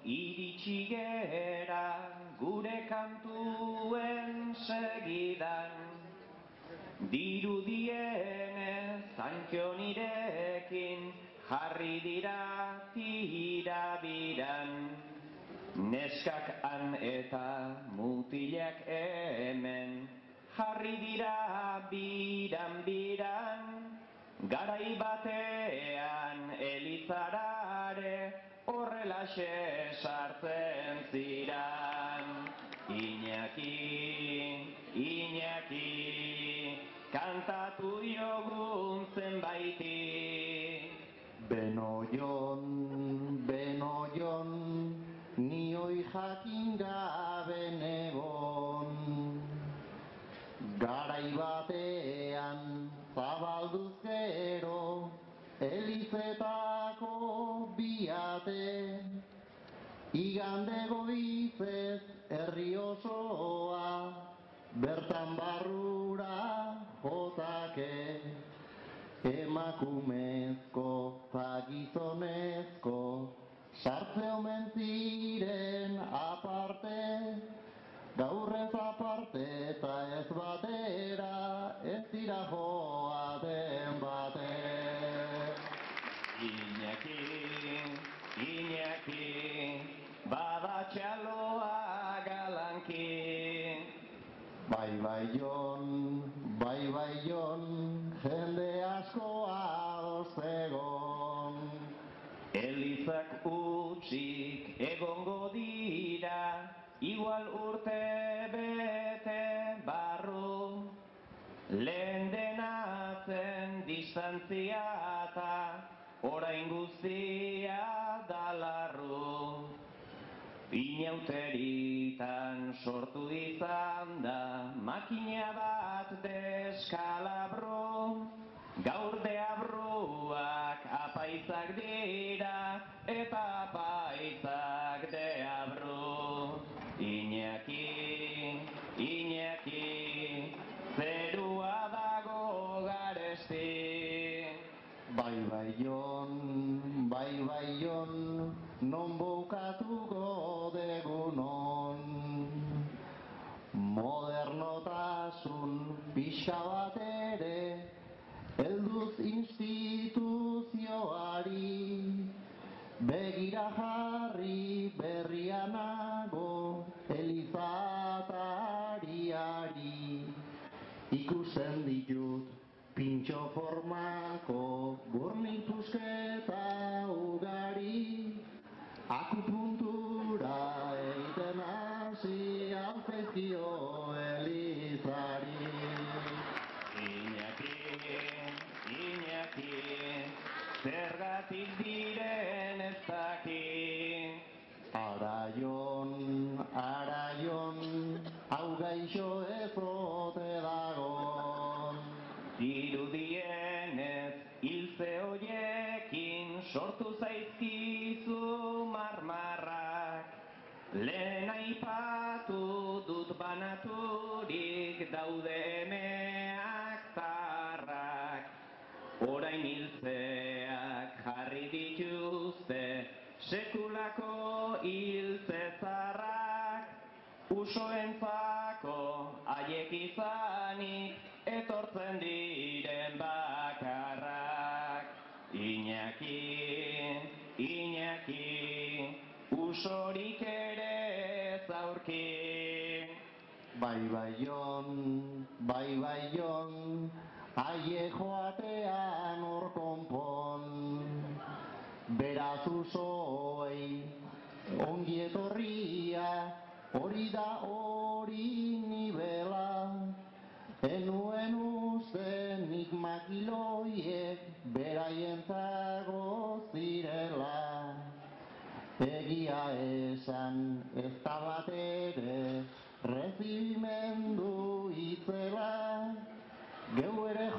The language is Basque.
iritsi gera gure kantuen segidan. Dirudienez Antxonirekin jarri dira tirabiran. Neskak han eta mutilak hemen jarri dira biran-biran. Garai batean Elizarare horrelaxe sartzen ziran. Iñaki, kantatu diogun zenbaiti. Benoion, nioi jakin gabe negon. Garai batean zabalduz gero, Elizetako biate. Igande goizez herri osoa, bertan barrura jotake. Emakumezko zagizonezko sartze omen ziren aparte. Gaur ez aparte eta ez batera, ez dira joaten bate. Iñaki, bada txaloa galanki. Bai jon, jende asko ados egon. Elizak utzik egongo dira, igual urte bete barru. Lehen denatzen distantziata, orain guztia dalarru. Inauteritan sortu izan da makina bat deskalabro. Gaur deabruak apaizak dira eta apaizak deabru. Iñaki, zerua dago garesti. Bai jon, non bukatuko degunon. Modernotasun pixka bat ere, helduz instituzioari. Begira jarri berrianago, Elizatariari. Ikusten ditut pintxo formako burnitusketa ugari. Akupuntura egiten hasi alfezio Elizari. Iñaki, zergatik diren ez daki. Araion, hau gaixo ez ote dagon. Dirudienez hiltze hoiekin sortu zaizkizu marmarrak. Lehen aipatu dut banaturik daude emeak tarrak. Orain hiltzeak jarri dituzte sekulako hiltze zarrak. Usoentzako haiek izanik etortzen diren bakarrak. Iñaki, usorik ere ez aurki. Bai jon, haiek joatean hor konpon. Beraz usoei ongi etorria, hori da hori nibela. Enuen uste nik makiloiek beraientzago zirela. Egia esan ez da bat ere rezibimendu itzela. Geu ere